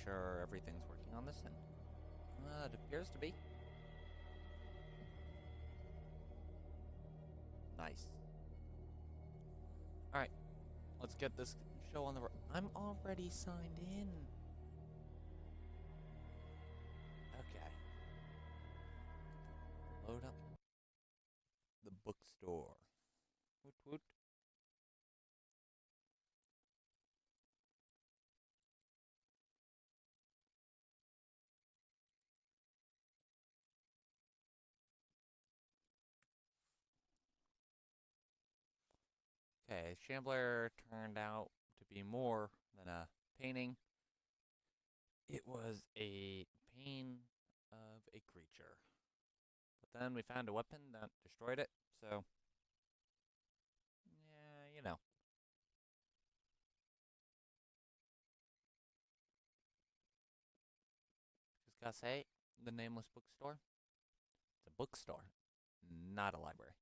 sure everything's working on this end. It appears to be. Nice. Alright, let's get this show on the road. I'm already signed in. Okay. Load up the bookstore. Woot woot. Okay, Shambler turned out to be more than a painting. It was a pain of a creature. But then we found a weapon that destroyed it, so yeah, you know. Just gotta say, the Nameless Bookstore, it's a bookstore, not a library.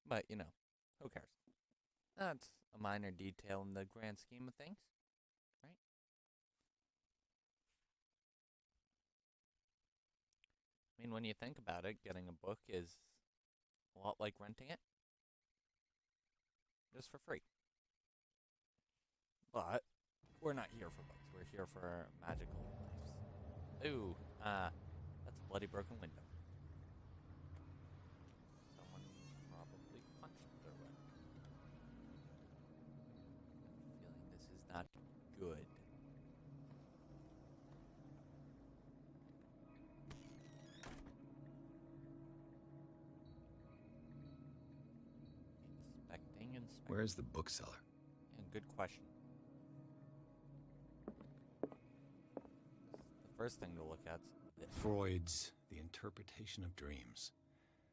But, you know, who cares? That's a minor detail in the grand scheme of things, right? I mean, when you think about it, getting a book is a lot like renting it, just for free. But we're not here for books. We're here for magical lives. Ooh, that's a bloody broken window. Someone probably punched through it. I'm feeling this is not good. Inspecting. Where's the bookseller? Yeah, good question. The first thing to look at's this. Freud's The Interpretation of Dreams.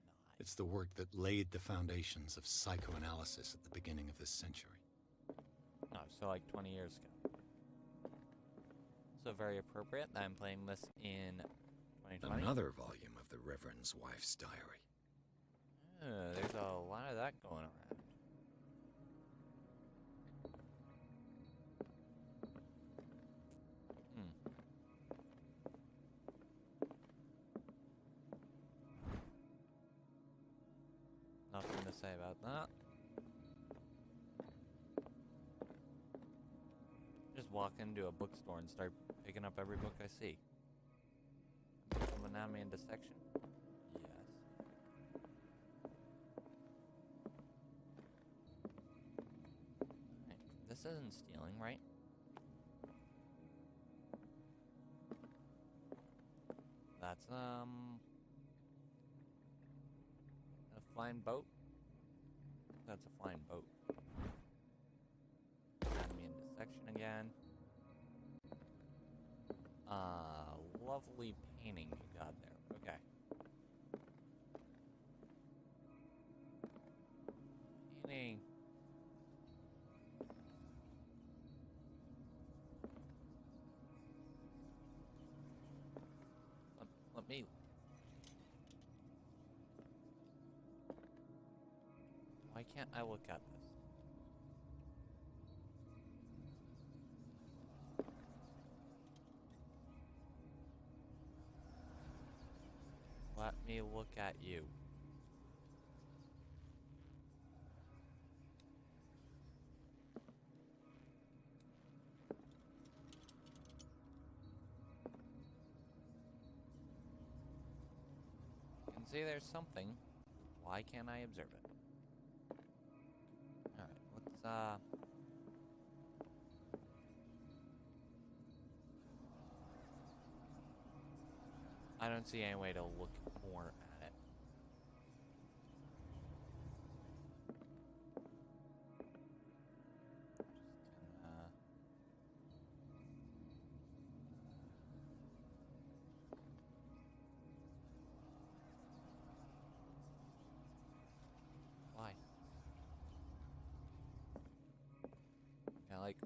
Nice. It's the work that laid the foundations of psychoanalysis at the beginning of this century. Oh, so like 20 years ago. So very appropriate that I'm playing this in 2020. Another volume of the Reverend's wife's diary. There's a lot of that going around. Nothing to say about that. Just walk into a bookstore and start picking up every book I see. Of anatomy and dissection? Yes. Right. This isn't stealing, right? That's, a flying boat? That's a flying boat. Anatomy and dissection again. Lovely painting you got there. Okay. Painting. Let me... Why can't I look at this? Let me look at you. You can see there's something. Why can't I observe it? Alright, let's, I don't see any way to look more at it. Just gonna... Why? Can I, like,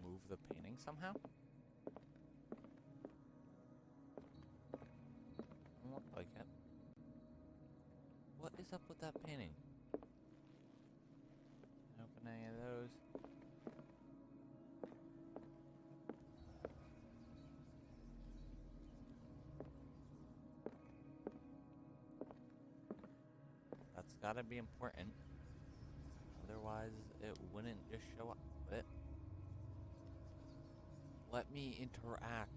move the painting somehow? Doesn't look like it. What is up with that painting? Can I open any of those? gotta be important. Otherwise, it wouldn't just show up. But let me interact.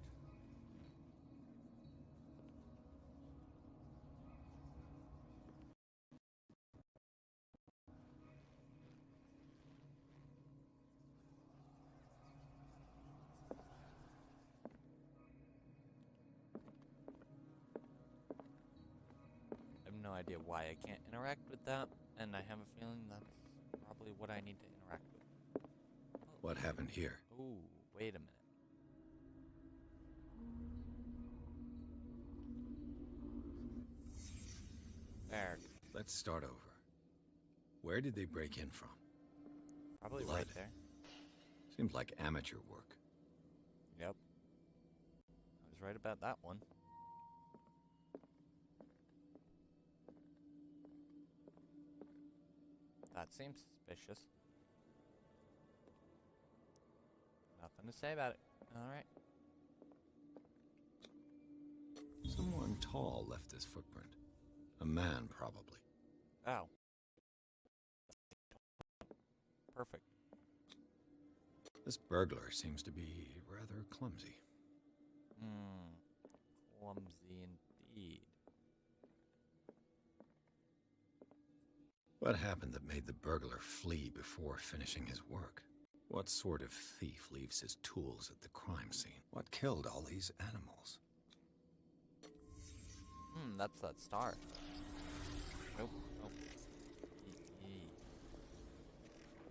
I have no idea why I can't interact with that, and I have a feeling that's probably what I need to interact with. What happened here? Oh, wait a minute. There. Let's start over. Where did they break in from? Probably Blood. right there. Seems like amateur work. Yep. I was right about that one. That seems suspicious. Nothing to say about it. Alright. Someone tall left this footprint. A man, probably. Oh. Perfect. This burglar seems to be rather clumsy. Clumsy indeed. What happened that made the burglar flee before finishing his work? What sort of thief leaves his tools at the crime scene? What killed all these animals? That's that star. Nope. Nope.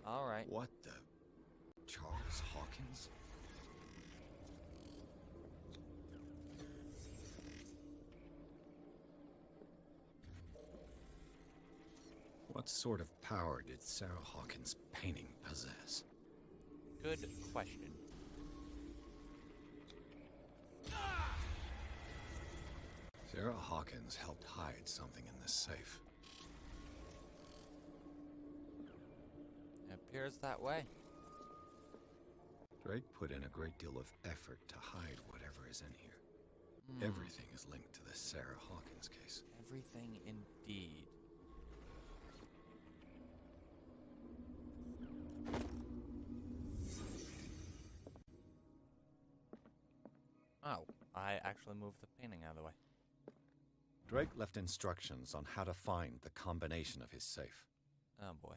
Alright. What the? Charles Hawkins? What sort of power did Sarah Hawkins' painting possess? Good question. Sarah Hawkins helped hide something in this safe. It appears that way. Drake put in a great deal of effort to hide whatever is in here. Everything is linked to the Sarah Hawkins case. Everything indeed. Oh, I actually moved the painting out of the way. Drake left instructions on how to find the combination of his safe. Oh boy.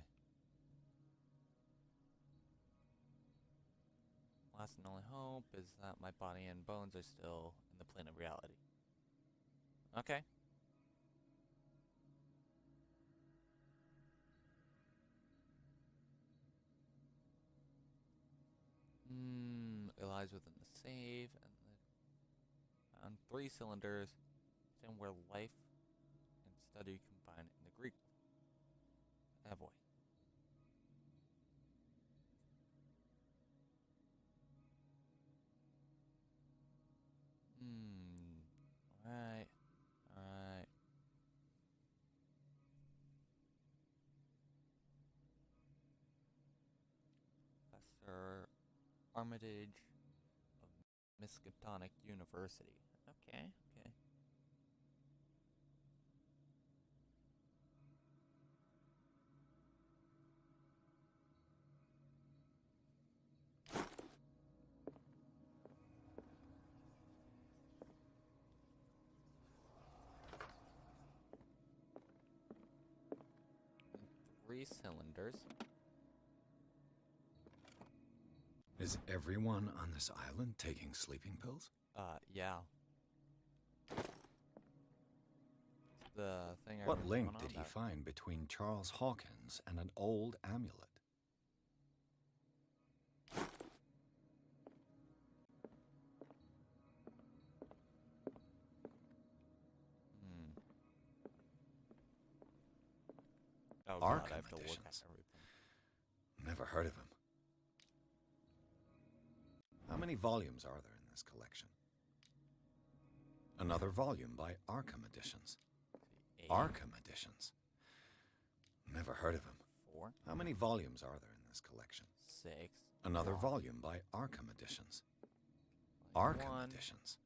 Last and only hope is that my body and bones are still in the plane of reality. Okay. It lies within the save and on 3 cylinders, and where life and study combine in the Greek. Ah boy. Alright. Alright. Professor Armitage of Miskatonic University. Okay, okay. And 3 cylinders. Is everyone on this island taking sleeping pills? Yeah. The thing I What was link going on did he about. find between Charles Hawkins and an old amulet? Oh god, Arkham I have to look at editions. everything. Never heard of him. How many volumes are there in this collection? Another volume by Arkham Editions. 8, Arkham Editions. Never heard of him. 4, How many volumes are there in this collection? 6. Another 1, volume by Arkham Editions. volume Arkham 1, Editions.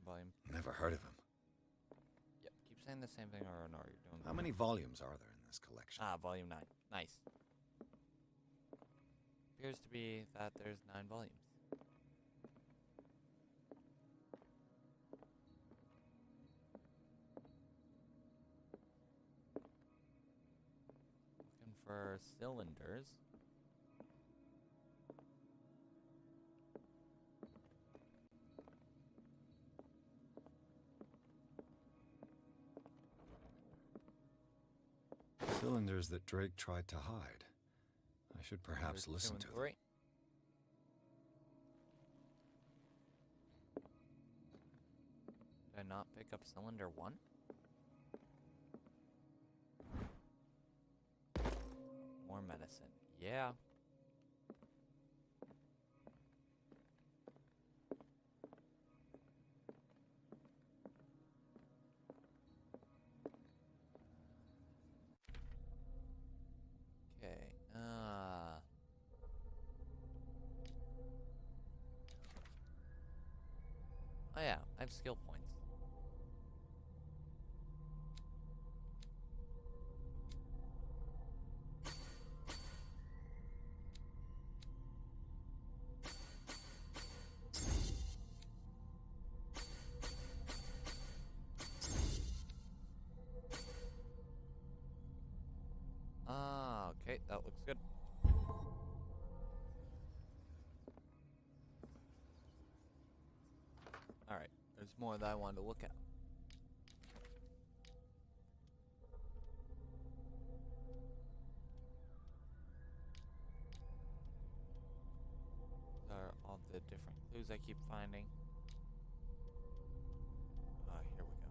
volume. Never heard of him. Yep, keep saying the same thing or no, you're doing How many volumes are there in this collection. Ah, volume 9. Nice. Appears to be that there's 9 volumes. Looking for cylinders. Cylinders that Drake tried to hide. I should perhaps There's listen 2 to and them. 3. Did I not pick up cylinder 1? More medicine. Yeah. Okay. Oh yeah, I have skill points. Ah, okay, that looks good. Alright, there's more that I wanted to look at. These are all the different clues I keep finding. Here we go.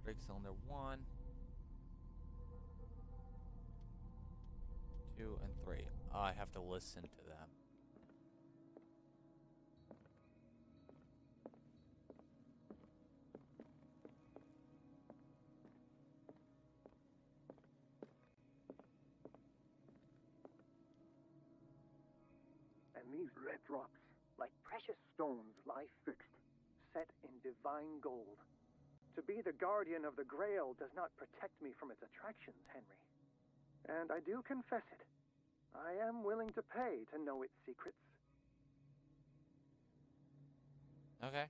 Drake cylinder 1, 2, and 3. I have to listen to them. And these red rocks, like precious stones, lie fixed, set in divine gold. To be the guardian of the Grail does not protect me from its attractions, Henry. And I do confess it. I am willing to pay to know its secrets. Okay.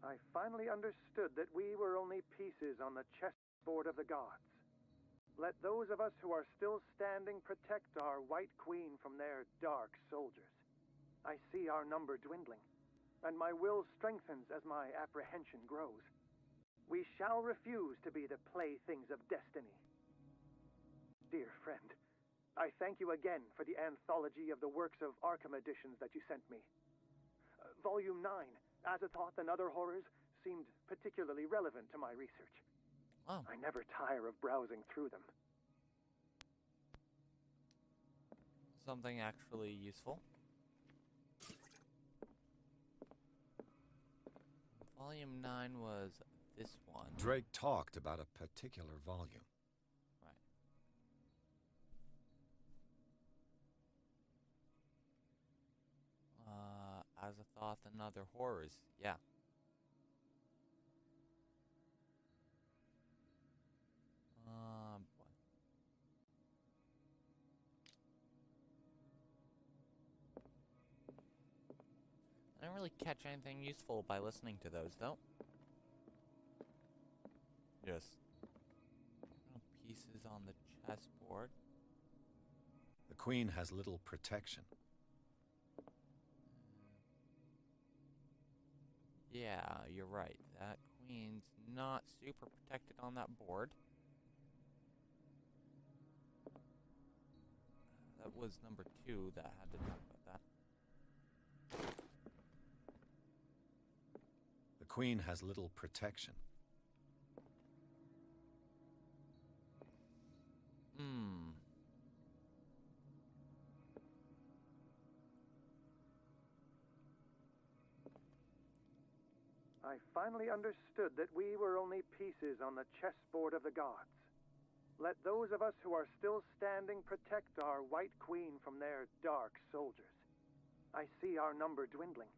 I finally understood that we were only pieces on the chessboard of the gods. Let those of us who are still standing protect our White Queen from their dark soldiers. I see our number dwindling, and my will strengthens as my apprehension grows. We shall refuse to be the playthings of destiny. Dear friend, I thank you again for the anthology of the works of Arkham editions that you sent me. Volume 9, Azathoth and Other Horrors, seemed particularly relevant to my research. Oh. I never tire of browsing through them. Something actually useful. Volume 9 was this one. Drake talked about a particular volume. Right. Azathoth and Other Horrors. Yeah. Boy. I didn't really catch anything useful by listening to those, though. Just pieces on the chessboard. The Queen has little protection. Yeah, you're right. That queen's not super protected on that board. That was number 2 that had to talk about that. The Queen has little protection. I finally understood that we were only pieces on the chessboard of the gods. Let those of us who are still standing protect our White Queen from their dark soldiers. I see our number dwindling,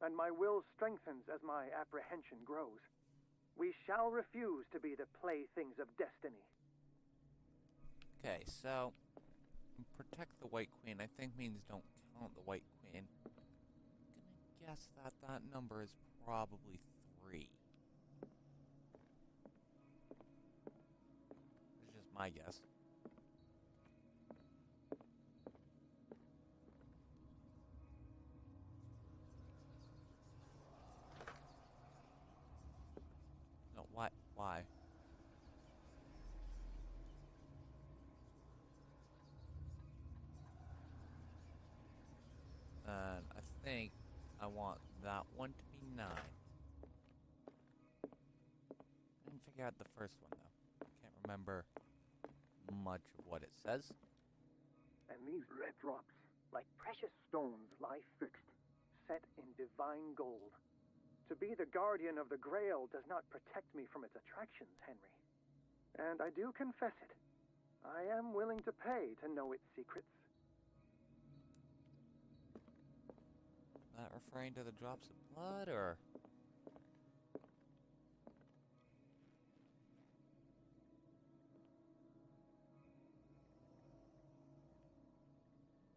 and my will strengthens as my apprehension grows. We shall refuse to be the playthings of destiny. Okay, so protect the White Queen, I think means don't count the White Queen. I'm gonna guess that that number is probably 3. It's just my guess. No, why? Why? And I think I want that one to be 9. I didn't figure out the first one, though. Can't remember much of what it says. And these red drops, like precious stones, lie fixed, set in divine gold. To be the guardian of the Grail does not protect me from its attractions, Henry. And I do confess it. I am willing to pay to know its secrets. That referring to the drops of blood, or?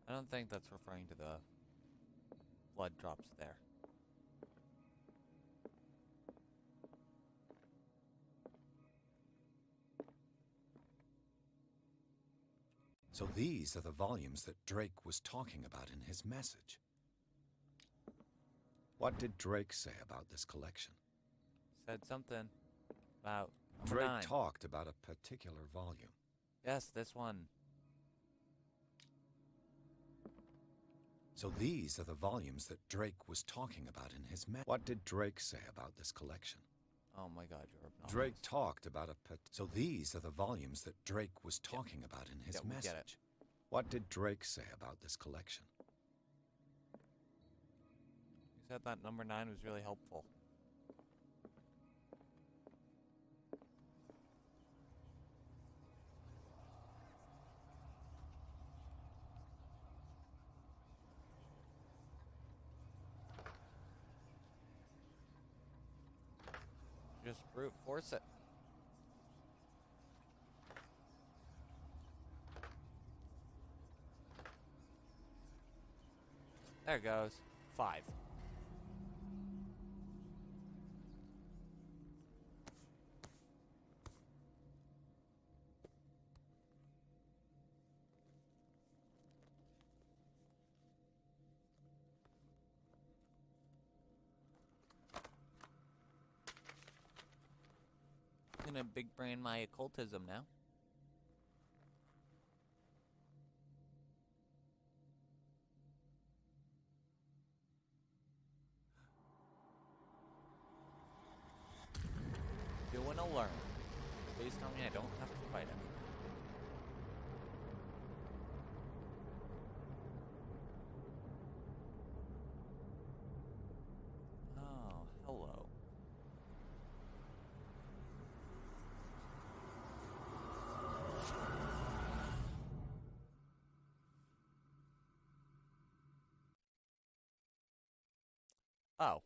I don't think that's referring to the blood drops there. So these are the volumes that Drake was talking about in his message. What did Drake say about this collection? Said something about number Drake 9. talked about a particular volume. Yes, this one. So these are the volumes that Drake was talking about in his message. What did Drake say about this collection? Oh my god, you're obnoxious. Drake talked about so these are the volumes that Drake was talking about in his we get it. message. What did Drake say about this collection? He said that number 9 was really helpful. Just brute force it. There goes. 5. I'm gonna big brain my occultism now. You wanna learn. Please tell me I don't have to fight him. Oh, hello. Oh.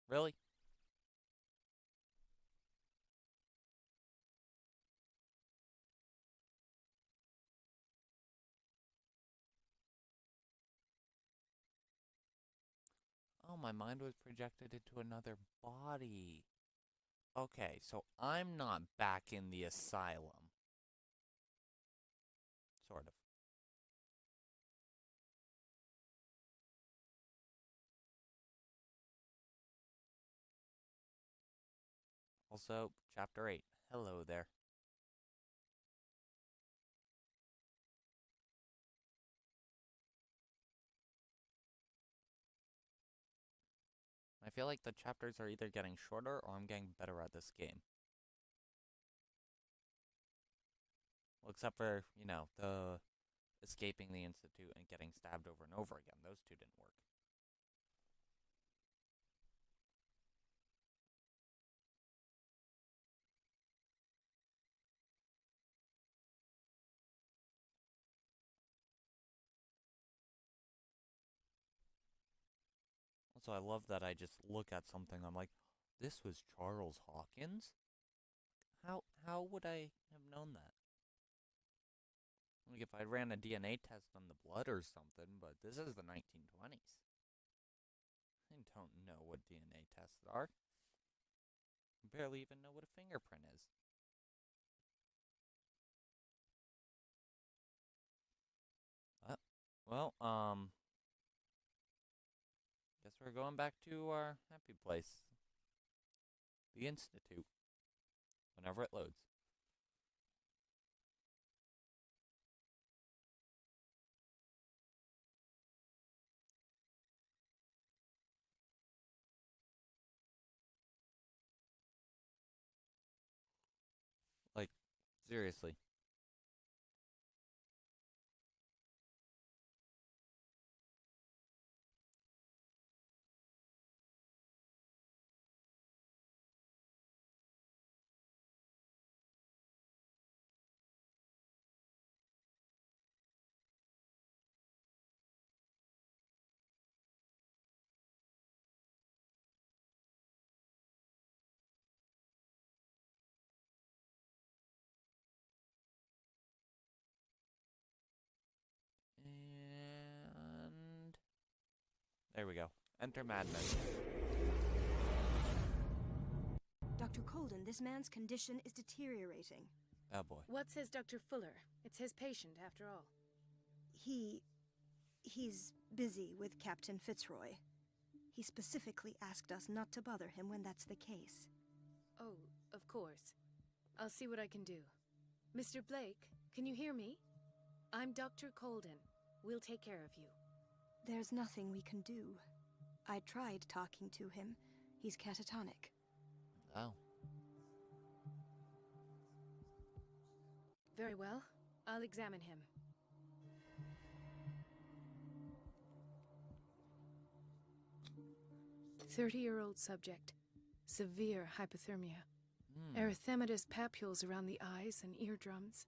Really? Oh, my mind was projected into another body. Okay, so I'm not back in the asylum. Sort of. Also, Chapter 8. Hello there. I feel like the chapters are either getting shorter or I'm getting better at this game. Well, except for, the escaping the Institute and getting stabbed over and over again. Those two didn't work. Also, I love that I just look at something, I'm like, This was Charles Hawkins? How would I have known that? Like if I ran a DNA test on the blood or something, but this is the 1920s. I don't know what DNA tests are. I barely even know what a fingerprint is. Well, guess we're going back to our happy place. The Institute. Whenever it loads. Like, seriously. And there we go. Enter madness. Dr. Colden, this man's condition is deteriorating. Oh boy. What says Dr. Fuller? It's his patient, after all. He's busy with Captain Fitzroy. He specifically asked us not to bother him when that's the case. Oh, of course. I'll see what I can do. Mr. Blake, can you hear me? I'm Dr. Colden. We'll take care of you. There's nothing we can do. I tried talking to him. He's catatonic. Oh. Very well. I'll examine him. "30-year-old subject. Severe hypothermia. Erythematous papules around the eyes and eardrums.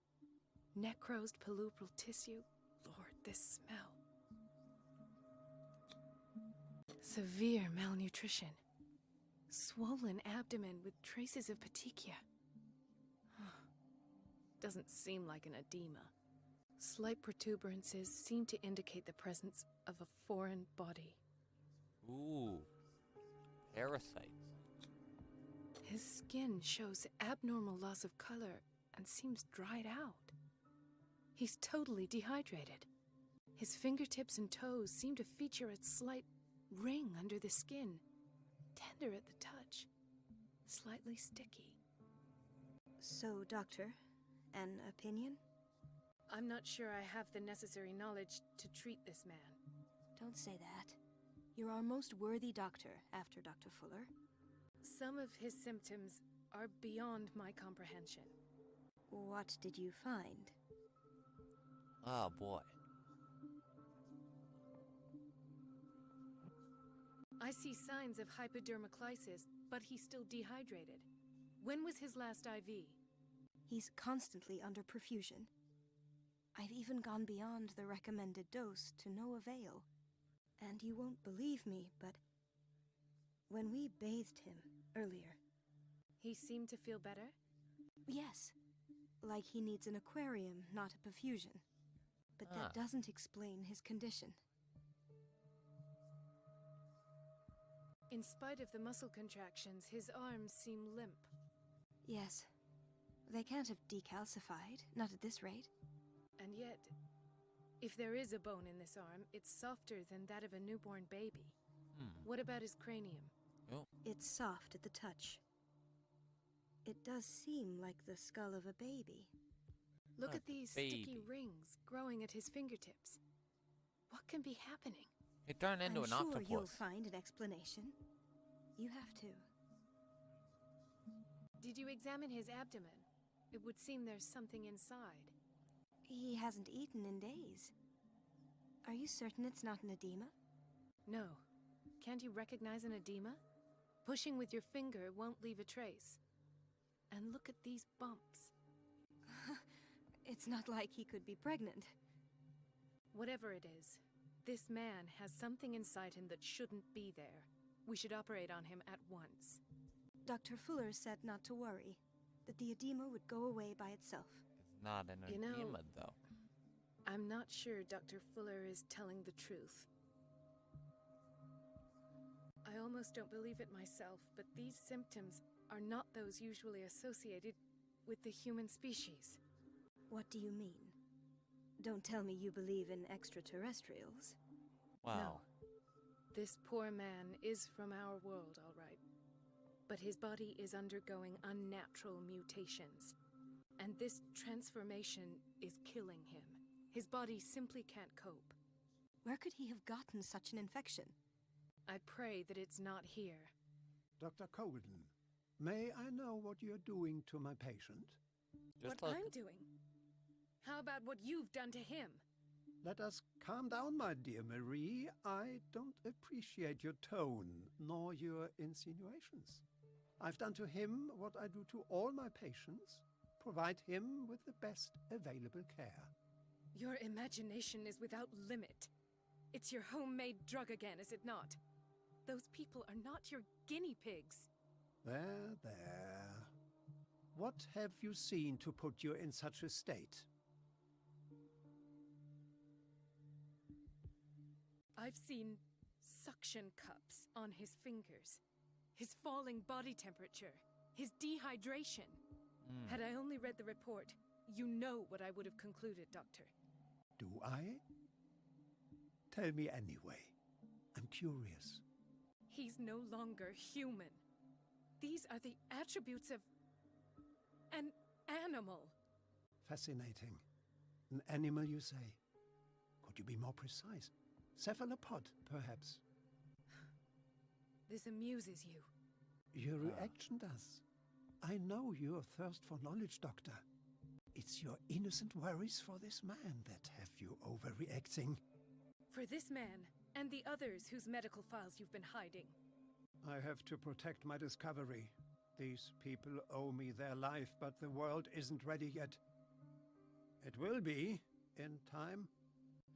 Necrosed palpebral tissue. Lord, this smell. Severe malnutrition. Swollen abdomen with traces of petechia. Doesn't seem like an edema. Slight protuberances seem to indicate the presence of a foreign body. Ooh. Parasites. His skin shows abnormal loss of color and seems dried out. He's totally dehydrated. His fingertips and toes seem to feature a slight ring under the skin, tender at the touch, slightly sticky. So, Doctor, an opinion? I'm not sure I have the necessary knowledge to treat this man. Don't say that. You're our most worthy doctor after Dr. Fuller. Some of his symptoms are beyond my comprehension. What did you find? Oh boy. I see signs of hypodermoclysis, but he's still dehydrated. When was his last IV? He's constantly under perfusion. I've even gone beyond the recommended dose to no avail. And you won't believe me, but when we bathed him earlier... He seemed to feel better? Yes. Like he needs an aquarium, not a perfusion. But that doesn't explain his condition. In spite of the muscle contractions, his arms seem limp. Yes. They can't have decalcified, not at this rate. And yet, if there is a bone in this arm, it's softer than that of a newborn baby. What about his cranium? Oh. It's soft at the touch. It does seem like the skull of a baby. Look at these sticky baby. rings growing at his fingertips. What can be happening? It turned into I'm an sure octopus. you'll find an explanation. You have to. Did you examine his abdomen? It would seem there's something inside. He hasn't eaten in days. Are you certain it's not an edema? No. Can't you recognize an edema? Pushing with your finger won't leave a trace. And look at these bumps. It's not like he could be pregnant. Whatever it is, this man has something inside him that shouldn't be there. We should operate on him at once. Dr. Fuller said not to worry, that the edema would go away by itself. It's not an You know- edema, though. I'm not sure Dr. Fuller is telling the truth. I almost don't believe it myself, but these symptoms are not those usually associated with the human species. What do you mean? Don't tell me you believe in extraterrestrials. Wow. This poor man is from our world, all right. But his body is undergoing unnatural mutations. And this transformation is killing him. His body simply can't cope. Where could he have gotten such an infection? I pray that it's not here. Dr. Colden, may I know what you're doing to my patient? Just What look. I'm doing? How about what you've done to him? Let us calm down, my dear Marie. I don't appreciate your tone, nor your insinuations. I've done to him what I do to all my patients. Provide him with the best available care. Your imagination is without limit. It's your homemade drug again, is it not? Those people are not your guinea pigs. There, there. What have you seen to put you in such a state? I've seen suction cups on his fingers, his falling body temperature, his dehydration. Had I only read the report, you know what I would have concluded, Doctor. Do I? Tell me anyway. I'm curious. He's no longer human. These are the attributes of an animal. Fascinating. An animal, you say? Could you be more precise? Cephalopod, perhaps? This amuses you. Your reaction does. I know your thirst for knowledge, Doctor. It's your innocent worries for this man that have you overreacting. For this man, and the others whose medical files you've been hiding. I have to protect my discovery. These people owe me their life, but the world isn't ready yet. It will be, in time.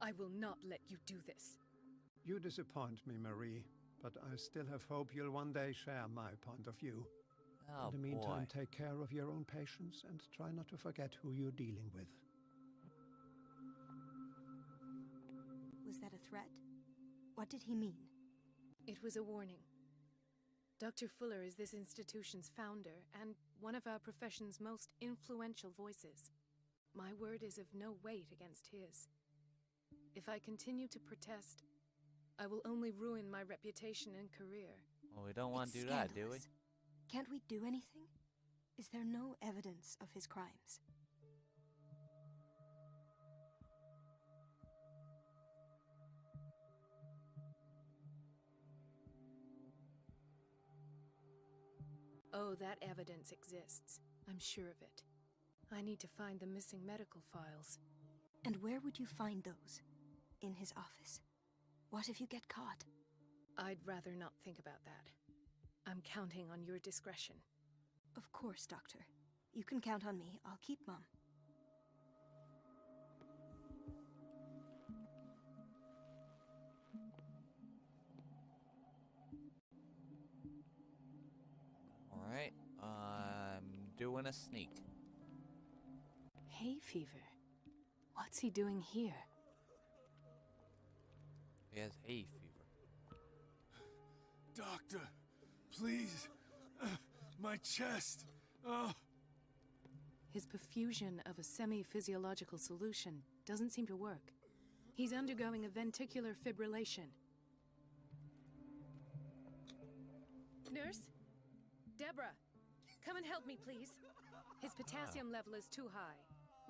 I will not let you do this. You disappoint me, Marie, but I still have hope you'll one day share my point of view. Oh, In the meantime, boy. take care of your own patients and try not to forget who you're dealing with. Was that a threat? What did he mean? It was a warning. Dr. Fuller is this institution's founder and one of our profession's most influential voices. My word is of no weight against his. If I continue to protest, I will only ruin my reputation and career. Well, we don't want to It's do that, do we? scandalous. Can't we do anything? Is there no evidence of his crimes? Oh, that evidence exists. I'm sure of it. I need to find the missing medical files. And where would you find those? In his office? What if you get caught? I'd rather not think about that. I'm counting on your discretion. Of course, Doctor. You can count on me. I'll keep mum. Alright, I'm doing a sneak. Hay fever. What's he doing here? He has hay fever. Doctor, please. My chest. Oh. His perfusion of a semi-physiological solution doesn't seem to work. He's undergoing a ventricular fibrillation. Nurse? Deborah, come and help me, please. His potassium level is too high.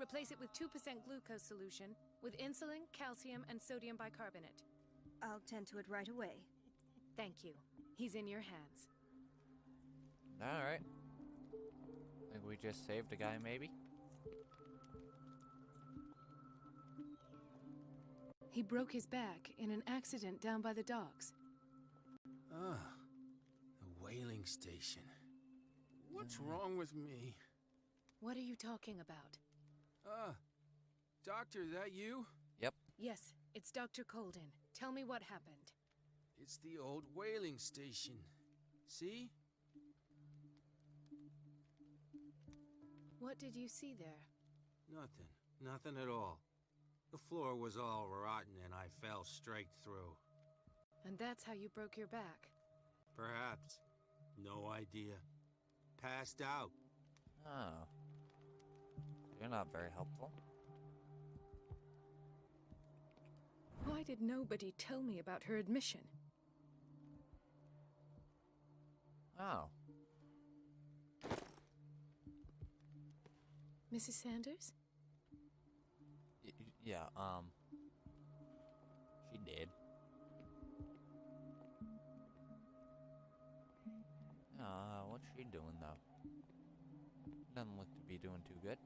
Replace it with 2% glucose solution with insulin, calcium, and sodium bicarbonate. I'll tend to it right away. Thank you. He's in your hands. Alright. Think we just saved a guy, maybe? He broke his back in an accident down by the docks. Ah, the whaling station. What's wrong with me? What are you talking about? Doctor, that you? Yes, it's Dr. Colden. Tell me what happened. It's the old whaling station. See? What did you see there? Nothing. Nothing at all. The floor was all rotten and I fell straight through. And that's how you broke your back. Perhaps. No idea. Passed out. Oh. You're not very helpful. Why did nobody tell me about her admission? Oh. Mrs. Sanders? Yeah, she did. What's she doing, though? Doesn't look to be doing too good.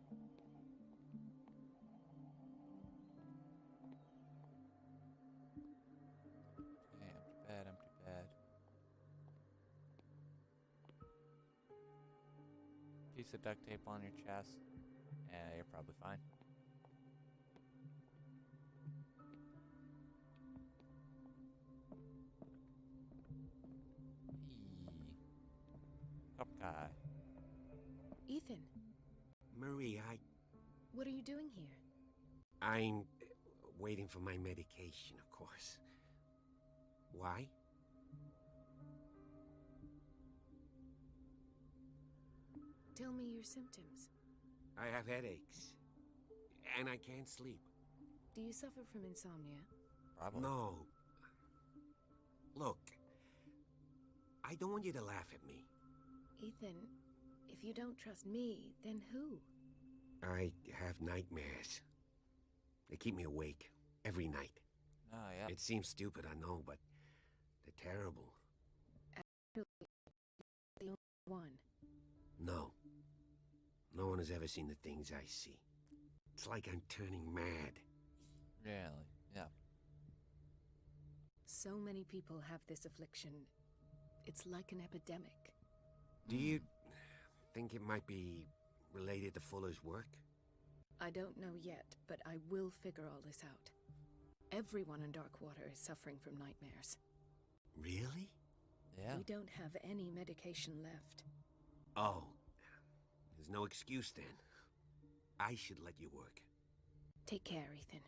Okay, empty bed, empty bed. Piece of duct tape on your chest. Yeah, you're probably fine. Cup guy. Ethan, Marie, what are you doing here? I'm waiting for my medication, of course. Why? Tell me your symptoms. I have headaches. And I can't sleep. Do you suffer from insomnia? Probably. No. Look, I don't want you to laugh at me. Ethan, if you don't trust me, then who? I have nightmares. They keep me awake every night. Oh, yeah. It seems stupid, I know, but they're terrible. The only one. No. No one has ever seen the things I see. It's like I'm turning mad. Really? Yeah. So many people have this affliction. It's like an epidemic. Do you think it might be related to Fuller's work? I don't know yet, but I will figure all this out. Everyone in Darkwater is suffering from nightmares. Really? Yeah. We don't have any medication left. Oh. There's no excuse then. I should let you work. Take care, Ethan.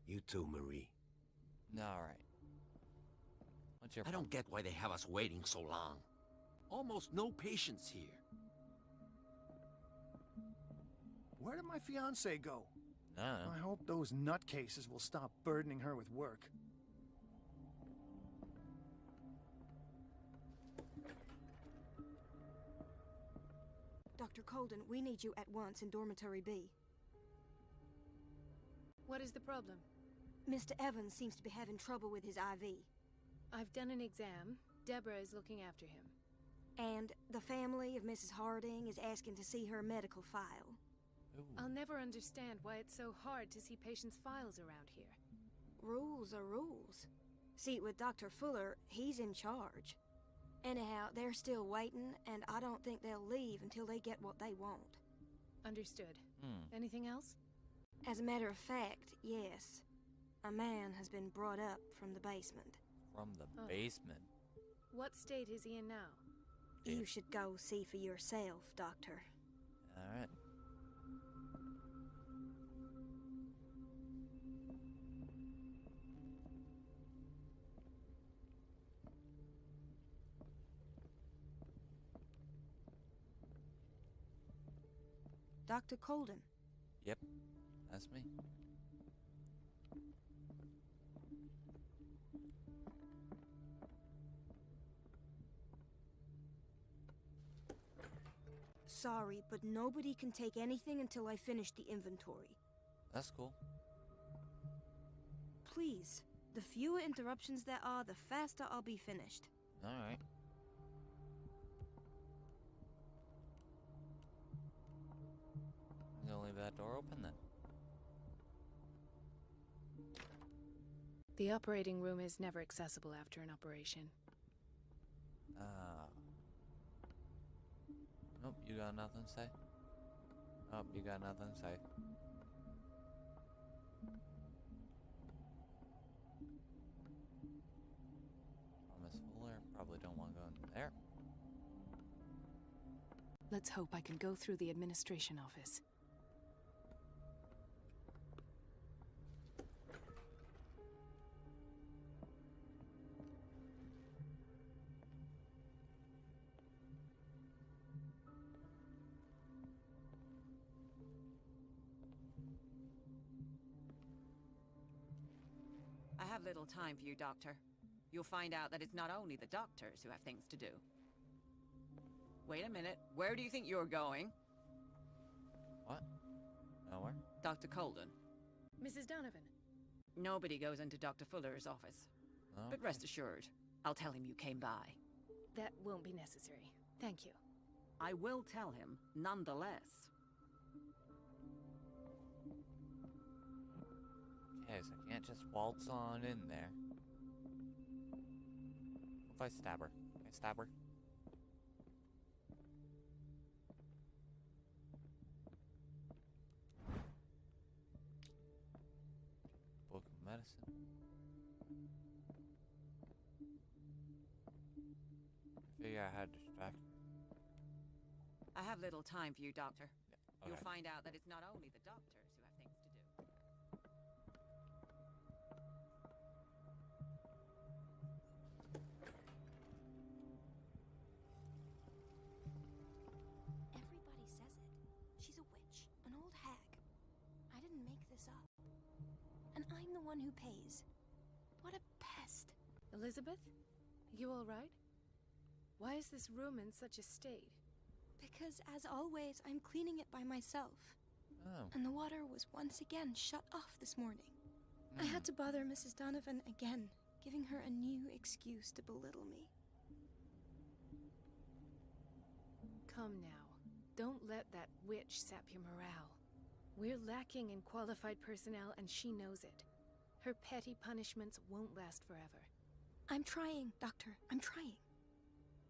You too, Marie. Alright. What's your I don't get why they have us waiting so long. Almost no patients here. Where did my fiancée go? No. I hope those nutcases will stop burdening her with work. Dr. Colden, we need you at once in Dormitory B. What is the problem? Mr. Evans seems to be having trouble with his IV. I've done an exam. Deborah is looking after him. And the family of Mrs. Harding is asking to see her medical file. Ooh. I'll never understand why it's so hard to see patients' files around here. Rules are rules. See, with Dr. Fuller, he's in charge. Anyhow, they're still waiting, and I don't think they'll leave until they get what they want. Understood. Hmm. Anything else? As a matter of fact, yes. A man has been brought up from the basement. From the Oh. basement. What state is he in now? Yeah. You should go see for yourself, Doctor. Alright. Dr. Colden. Yep. That's me. Sorry, but nobody can take anything until I finish the inventory. That's cool. Please. The fewer interruptions there are, the faster I'll be finished. Alright. I'm gonna leave that door open then. The operating room is never accessible after an operation. Nope, you got nothing to say? Nope, you got nothing to say. Thomas Fuller, probably don't want to go in there. Let's hope I can go through the administration office. I have little time for you, Doctor. You'll find out that it's not only the doctors who have things to do. Wait a minute. Where do you think you're going? What? Nowhere? Dr. Colden. Mrs. Donovan. Nobody goes into Dr. Fuller's office. But Okay. rest assured, I'll tell him you came by. That won't be necessary. Thank you. I will tell him, nonetheless. Okay, so I can't just waltz on in there. What if I stab her? Can I stab her? Book of medicine. Figure out how to distract her. I have little time for you, Doctor. Okay. You'll find out that it's not only the doctors who have things to do. Everybody says it. She's a witch, an old hag. I didn't make this up. And I'm the one who pays. What a pest. Elizabeth? You all right? Why is this room in such a state? Because, as always, I'm cleaning it by myself. Oh. And the water was once again shut off this morning. I had to bother Mrs. Donovan again, giving her a new excuse to belittle me. Come now. Don't let that witch sap your morale. We're lacking in qualified personnel, and she knows it. Her petty punishments won't last forever. I'm trying, Doctor. I'm trying.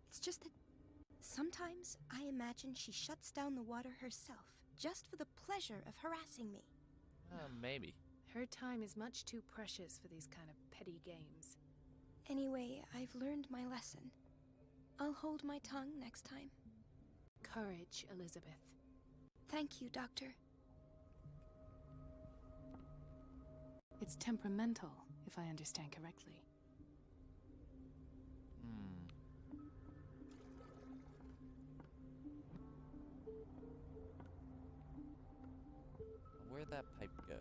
It's just that sometimes I imagine she shuts down the water herself, just for the pleasure of harassing me. Maybe. Her time is much too precious for these kind of petty games. Anyway, I've learned my lesson. I'll hold my tongue next time. Courage, Elizabeth. Thank you, Doctor. It's temperamental, if I understand correctly. Where'd that pipe go?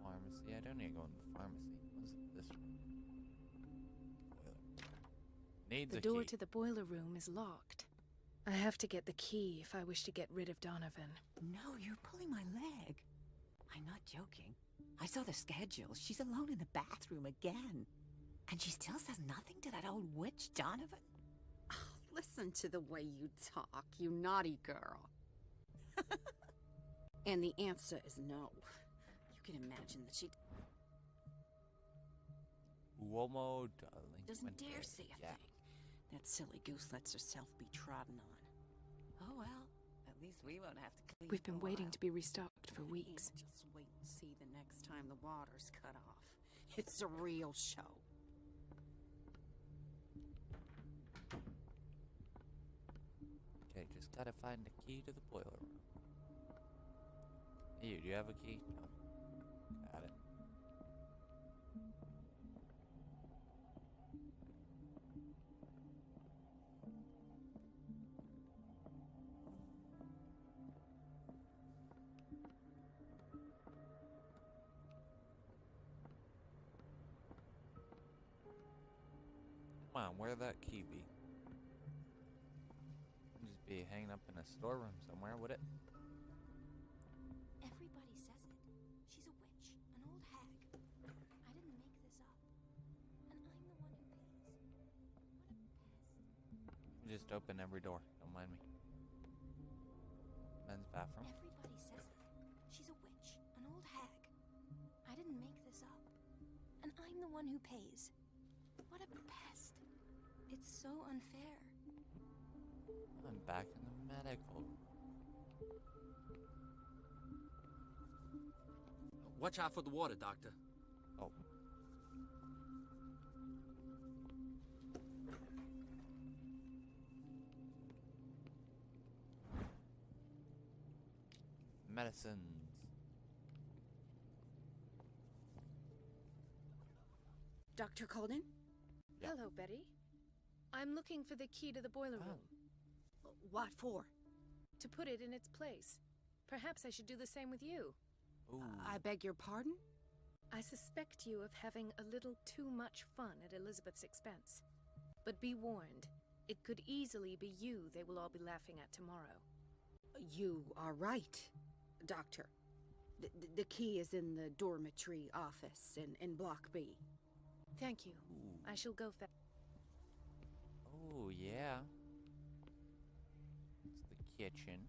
Pharmacy? I don't need to go in the pharmacy. What's this room? Boiler. Needs The a door key. to the boiler room is locked. I have to get the key if I wish to get rid of Donovan. No, you're pulling my leg. I'm not joking. I saw the schedule. She's alone in the bathroom again. And she still says nothing to that old witch, Donovan? Listen to the way you talk, you naughty girl. And the answer is no. You can imagine that she Uomo darling. doesn't dare say a thing. That silly goose lets herself be trodden on. Oh well, at least we won't have to clean We've been for a waiting while. to be restocked for weeks. Just wait and see the next time the water's cut off. It's a real show. Okay, just gotta find the key to the boiler room. Hey, do you have a key? No. Got it. Come on, where'd that key be? Just be hanging up in a storeroom somewhere, would it? Everybody says it. She's a witch, an old hag. I didn't make this up. And I'm the one who pays. What a pest. Just open every door. Don't mind me. Men's bathroom. Everybody says it. She's a witch, an old hag. I didn't make this up. And I'm the one who pays. What a pest. It's so unfair. I'm back in the medical. Watch out for the water, Doctor. Oh. medicines. Dr. Colden? Yeah. Hello, Betty. I'm looking for the key to the boiler room. What for? To put it in its place. Perhaps I should do the same with you. Ooh. I beg your pardon? I suspect you of having a little too much fun at Elizabeth's expense. But be warned, it could easily be you they will all be laughing at tomorrow. You are right, Doctor. The key is in the dormitory office in Block B. Thank you. Ooh. I shall go Oh, yeah. It's the kitchen.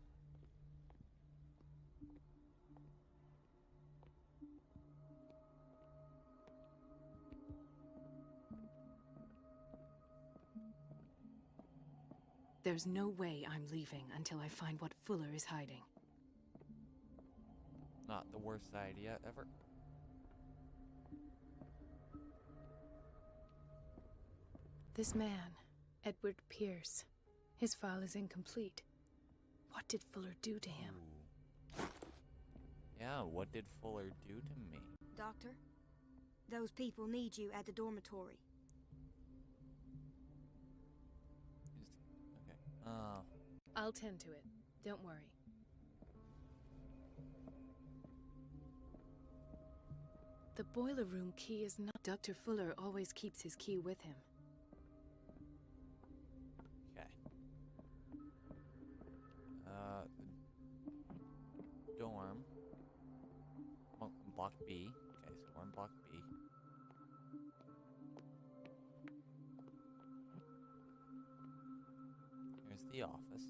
There's no way I'm leaving until I find what Fuller is hiding. Not the worst idea ever. This man, Edward Pierce, his file is incomplete. What did Fuller do to him? Ooh. Yeah, what did Fuller do to me? Doctor, those people need you at the dormitory. Okay. I'll tend to it. Don't worry. The boiler room key is not... Dr. Fuller always keeps his key with him. Okay. Dorm. Block B. Okay, so we're in Block B. Here's the office.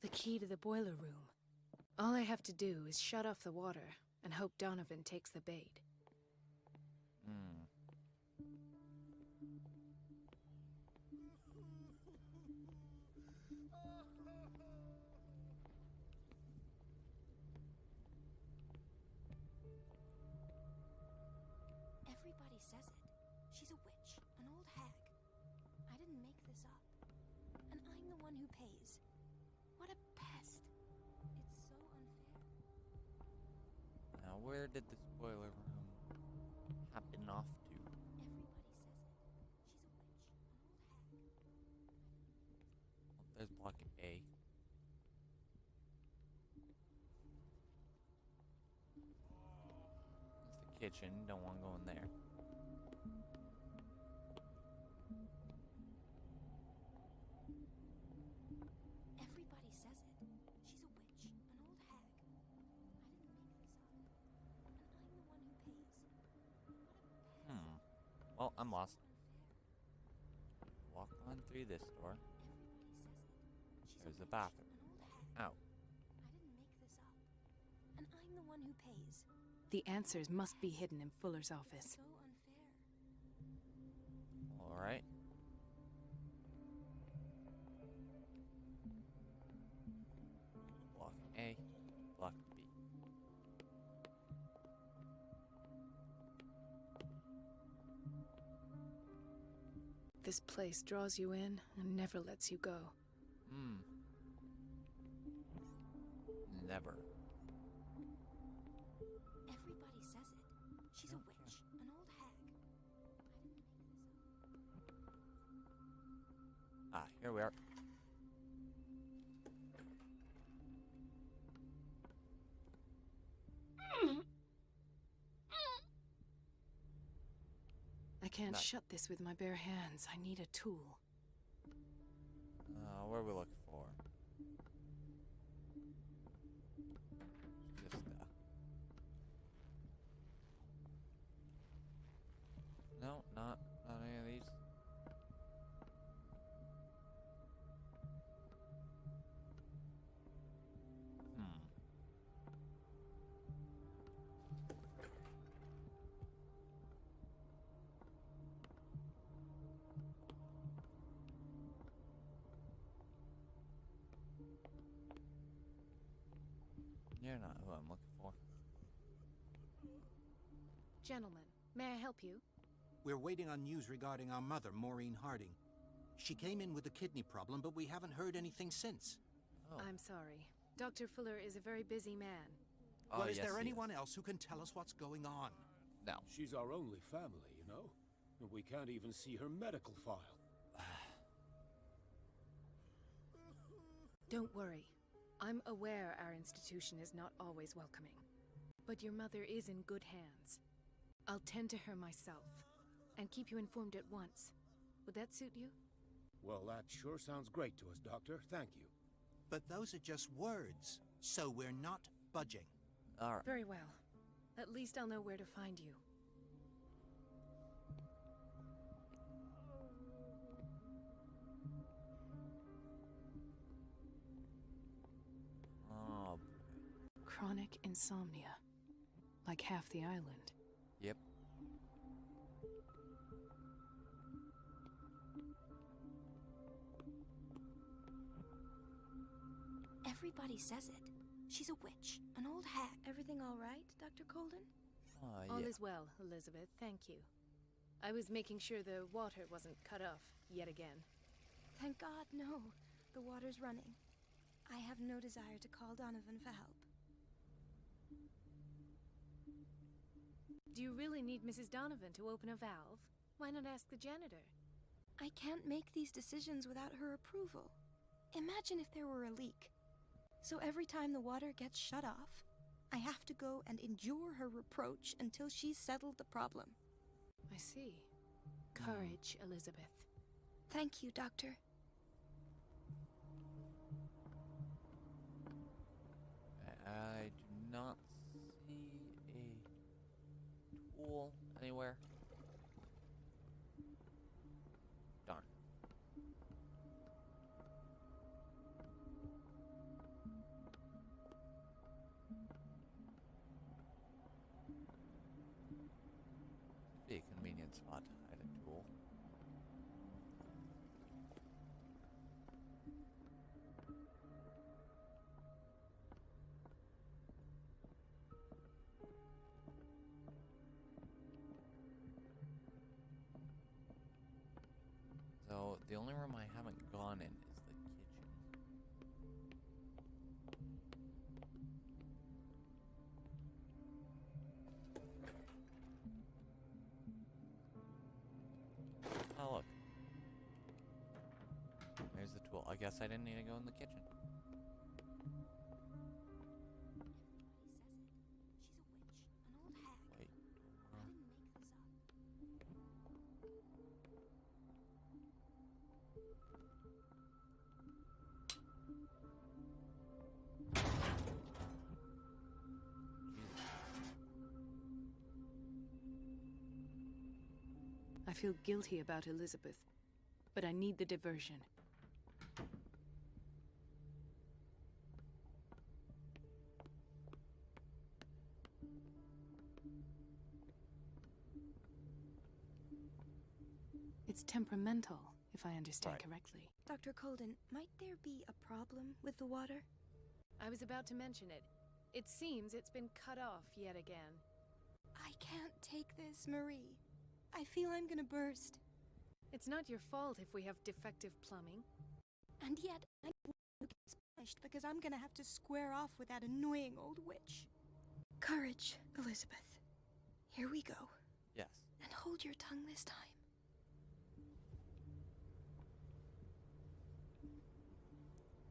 The key to the boiler room. All I have to do is shut off the water and hope Donovan takes the bait. Hmm. Everybody says it. She's a witch, an old hag. I didn't make this up. And I'm the one who pays. What a pest. It's so unfair. Now, where did this boiler room happen off to? Everybody says it. She's a witch, an old hag. Well, there's Block A. It's the kitchen. Don't want to go in there. Everybody says it. She's a witch, an old hag. I didn't make this up. And I'm the one who pays. What a pest. Well, I'm lost. Unfair. Walk on through this door. Everybody says it. She's There's a a witch, bathroom. an old hag. Ow. I didn't make this up. And I'm the one who pays. The answers must be hidden in Fuller's office. So unfair. Alright. Block A. Block B. This place draws you in and never lets you go. Never. Everybody says it. She's a witch, an old hag. I didn't make this up. Ah, here we are. I can't Nice. shut this with my bare hands. I need a tool. What are we looking for? Just, no, not any of these. You're not who I'm looking for. Gentlemen, may I help you? We're waiting on news regarding our mother, Maureen Harding. She came in with a kidney problem, but we haven't heard anything since. Oh. I'm sorry. Dr. Fuller is a very busy man. Oh, Well, is yes, there he anyone else who can tell us what's going on? No. She's our only family, you know? And we can't even see her medical file. Don't worry. I'm aware our institution is not always welcoming. But your mother is in good hands. I'll tend to her myself, and keep you informed at once. Would that suit you? Well, that sure sounds great to us, Doctor. Thank you. But those are just words, so we're not budging. All right. Very well. At least I'll know where to find you. Oh. Chronic insomnia. Like half the island. Yep. Everybody says it. She's a witch, an old hag. Everything all right, Dr. Colden? All Yeah. is well, Elizabeth. Thank you. I was making sure the water wasn't cut off yet again. Thank God, no. The water's running. I have no desire to call Donovan for help. Do you really need Mrs. Donovan to open a valve? Why not ask the janitor? I can't make these decisions without her approval. Imagine if there were a leak. So every time the water gets shut off, I have to go and endure her reproach until she's settled the problem. I see. Courage, Elizabeth. Thank you, Doctor. I do not see a tool anywhere. Darn. Be a convenient spot to hide a tool. So, the only room I haven't gone in is the kitchen. Oh, look. There's the tool. I guess I didn't need to go in the kitchen. Everybody says it. She's a witch, an old hag. Wait. I didn't make this up. I feel guilty about Elizabeth, but I need the diversion. It's temperamental, if I understand Right. correctly. Dr. Colden, might there be a problem with the water? I was about to mention it. It seems it's been cut off yet again. I can't take this, Marie. I feel I'm gonna burst. It's not your fault if we have defective plumbing. And yet, I get punished because I'm gonna have to square off with that annoying old witch. Courage, Elizabeth. Here we go. Yes. And hold your tongue this time.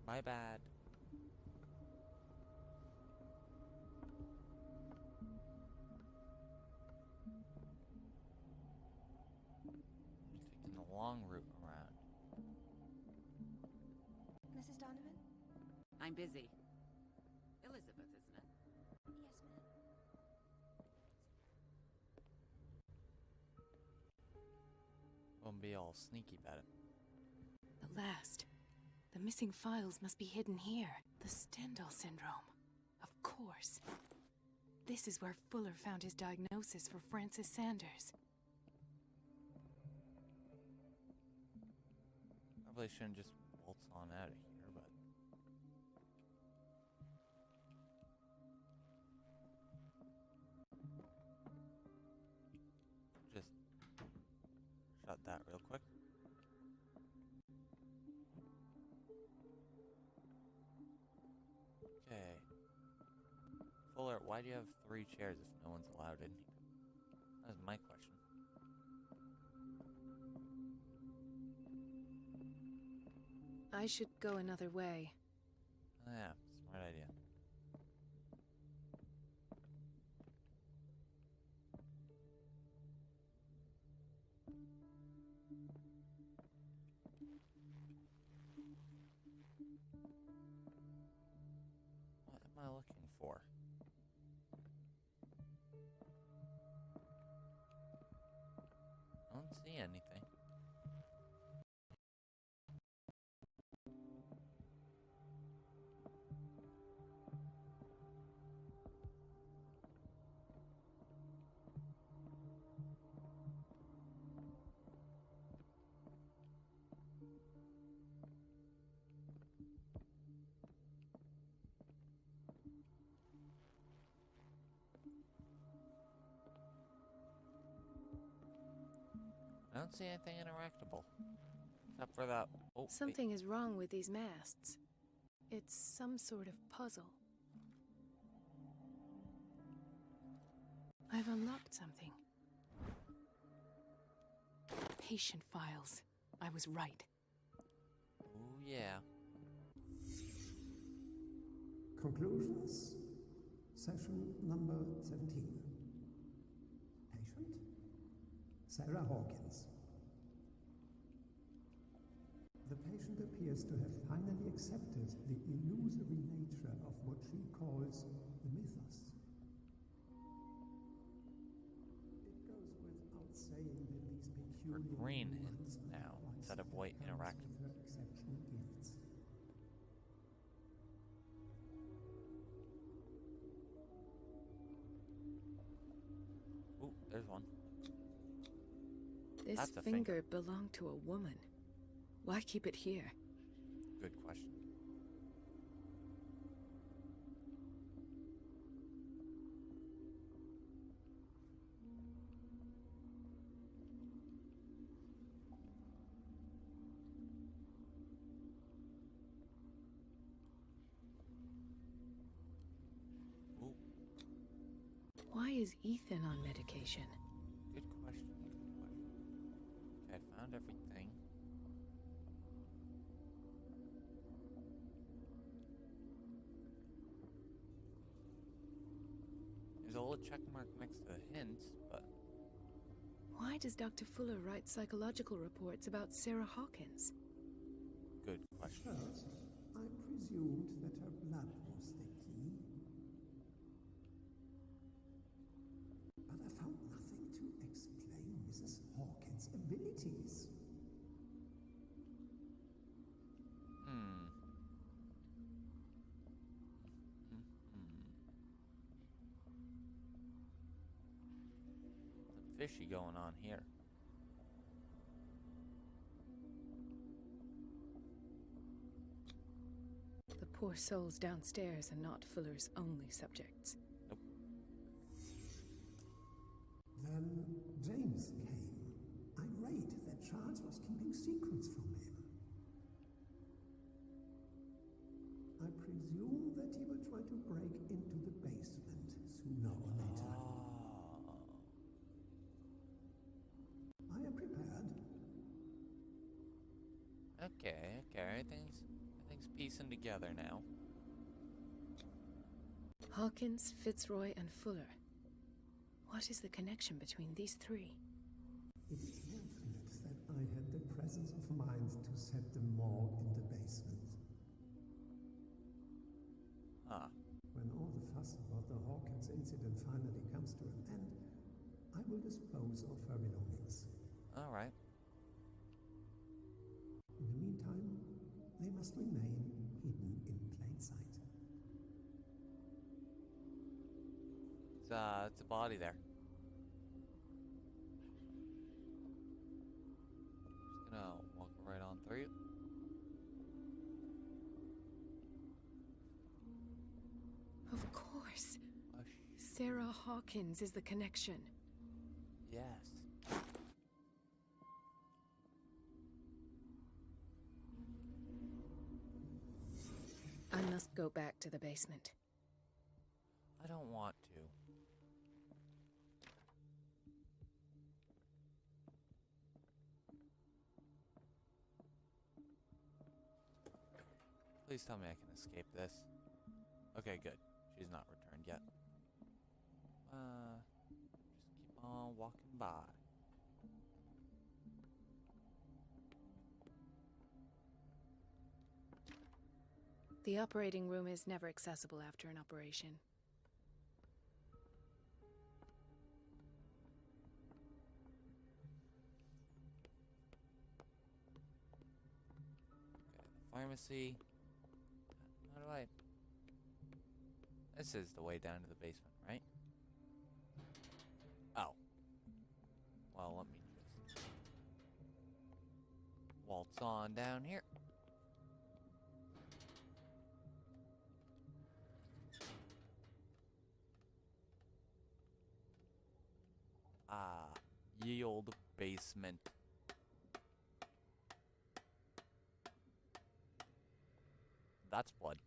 My bad. Taking the long route around. Mrs. Donovan? I'm busy. Elizabeth, isn't it? Yes, ma'am. Won't be all sneaky about it. The last. The missing files must be hidden here. The Stendhal syndrome. Of course. This is where Fuller found his diagnosis for Francis Sanders. Probably shouldn't just waltz on out of here, but... Just shut that real quick. Okay. Fuller, why do you have 3 chairs if no one's allowed in here? That's my question. I should go another way. Oh, yeah, smart idea. What am I looking for? I don't see anything. I don't see anything interactable. Except for that. Oh, wait. Something is wrong with these masts. It's some sort of puzzle. I've unlocked something. Patient files. I was right. Oh, yeah. Conclusions. Session number 17. Patient? Sarah Hawkins. The patient appears to have finally accepted the illusory nature of what she calls the mythos. It goes without saying that these For peculiar green movements hints now, are instead of white comes interactive. with her exceptional gifts. Ooh, there's one. This That's a finger belonged to a woman. Why keep it here? Good question. Ooh, Why is Ethan on medication? good question. Good question. Okay, I found everything. There's a little check mark next to the hints, but Why does Dr. Fuller write psychological reports about Sarah Hawkins? good question. First, I presumed that her blood was the key. But I found nothing to explain Mrs. Hawkins' abilities. Hmm. Something fishy going on here. The poor souls downstairs are not Fuller's only subjects. Nope. Then James came, irate that Charles was keeping secrets from him. I presume that he will try to break into the basement sooner or later. I am prepared. Okay, everything's piecing together now. Hawkins, Fitzroy, and Fuller. What is the connection between these 3? It is fortunate that I had the presence of mind to set the morgue in the basement. Ah, When all the fuss about the Hawkins incident finally comes to an end, I will dispose of her belongings. alright. In the meantime, they must remain hidden in plain sight. It's a body there. Just gonna walk right on through. Of course. Hush. Sarah Hawkins is the connection. Yes. I must go back to the basement. I don't want to. Please tell me I can escape this. Okay, good. She's not returned yet. Just keep on walking by. The operating room is never accessible after an operation. Okay, the pharmacy. How do I... This is the way down to the basement, right? Oh. Well, let me just waltz on down here. Ah, ye old basement. That's blood.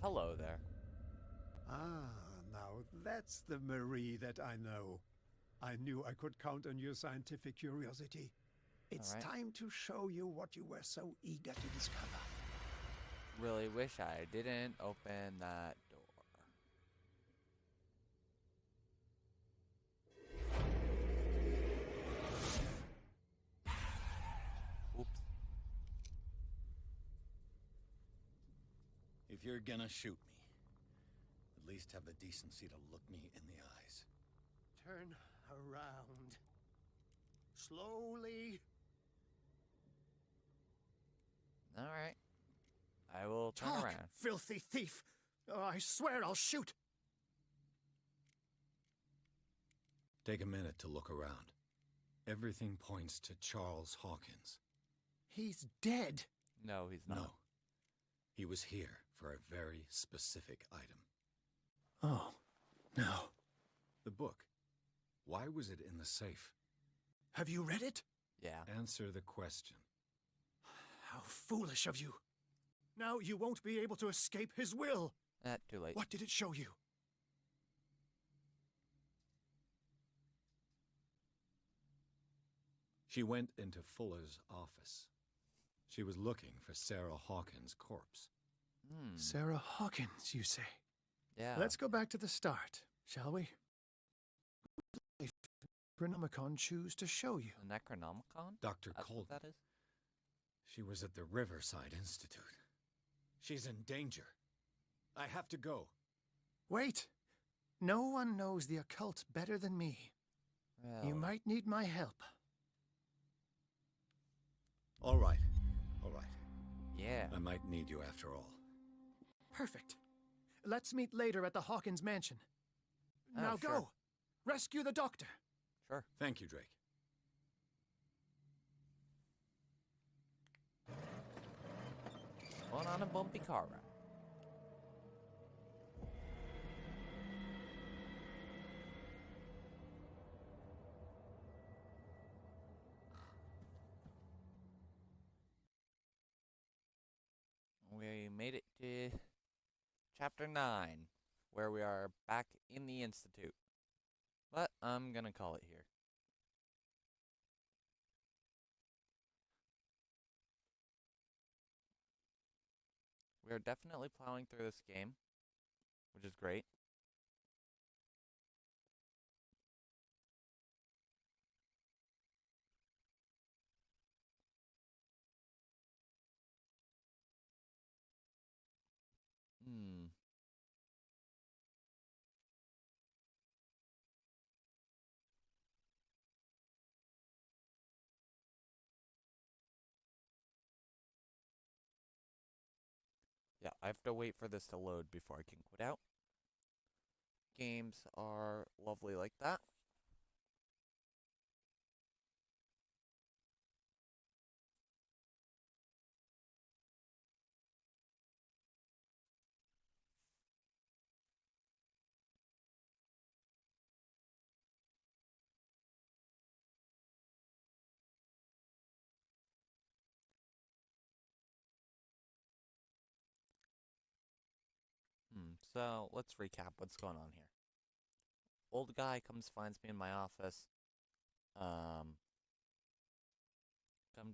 Hello there. Ah, now that's the Marie that I know. I knew I could count on your scientific curiosity. It's All right. time to show you what you were so eager to discover. Really wish I didn't open that door. Oops. If you're gonna shoot me, at least have the decency to look me in the eyes. Turn around. Slowly. All right. I will turn Talk, around. filthy thief! Oh, I swear I'll shoot! Take a minute to look around. Everything points to Charles Hawkins. He's dead! No, he's not. No. He was here for a very specific item. Oh, no. The book. Why was it in the safe? Have you read it? Yeah. Answer the question. How foolish of you. Now you won't be able to escape his will. Too late. What did it show you? She went into Fuller's office. She was looking for Sarah Hawkins' corpse. Sarah Hawkins, you say? Yeah. Let's go back to the start, shall we? What did Necronomicon choose to show you? The Necronomicon? Dr. That's Colton. what that is? She was at the Riverside Institute. She's in danger. I have to go. Wait! No one knows the occult better than me. Well, You might need my help. All right. All right. yeah. I might need you after all. Perfect. Let's meet later at the Hawkins mansion. Oh, Now sure. go! Rescue the doctor! Sure. Thank you, Drake. Going on a bumpy car ride. We made it to chapter 9, where we are back in the Institute. But I'm gonna call it here. We are definitely plowing through this game, which is great. Yeah, I have to wait for this to load before I can quit out. Games are lovely like that. So, let's recap what's going on here. Old guy comes, finds me in my office. Come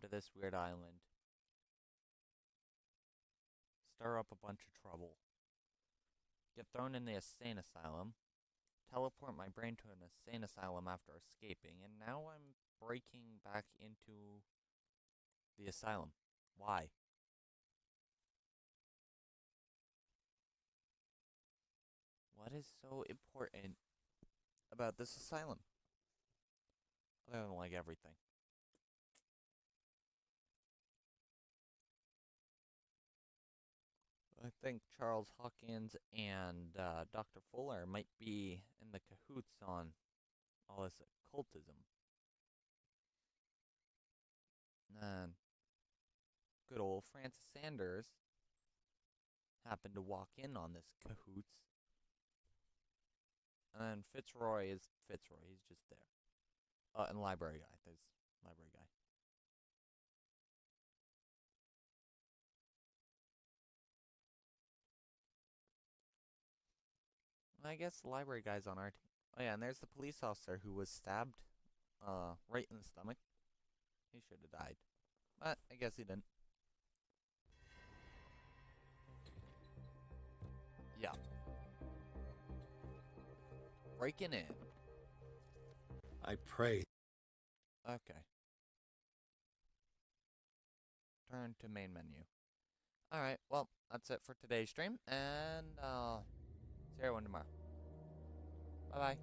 to this weird island. Stir up a bunch of trouble. Get thrown in the insane asylum. Teleport my brain to an insane asylum after escaping. And now I'm breaking back into the asylum. Why? What is so important about this asylum? Other than, like, everything. I think Charles Hawkins and Dr. Fuller might be in the cahoots on all this occultism. And good old Francis Sanders happened to walk in on this cahoots. And then Fitzroy is Fitzroy, he's just there. And library guy, there's library guy. I guess the library guy's on our team. Oh yeah, and there's the police officer who was stabbed, right in the stomach. He should have died. But I guess he didn't. Yeah. Breaking in. I pray. Okay. Turn to main menu. Alright, well, that's it for today's stream, and see everyone tomorrow. Bye-bye.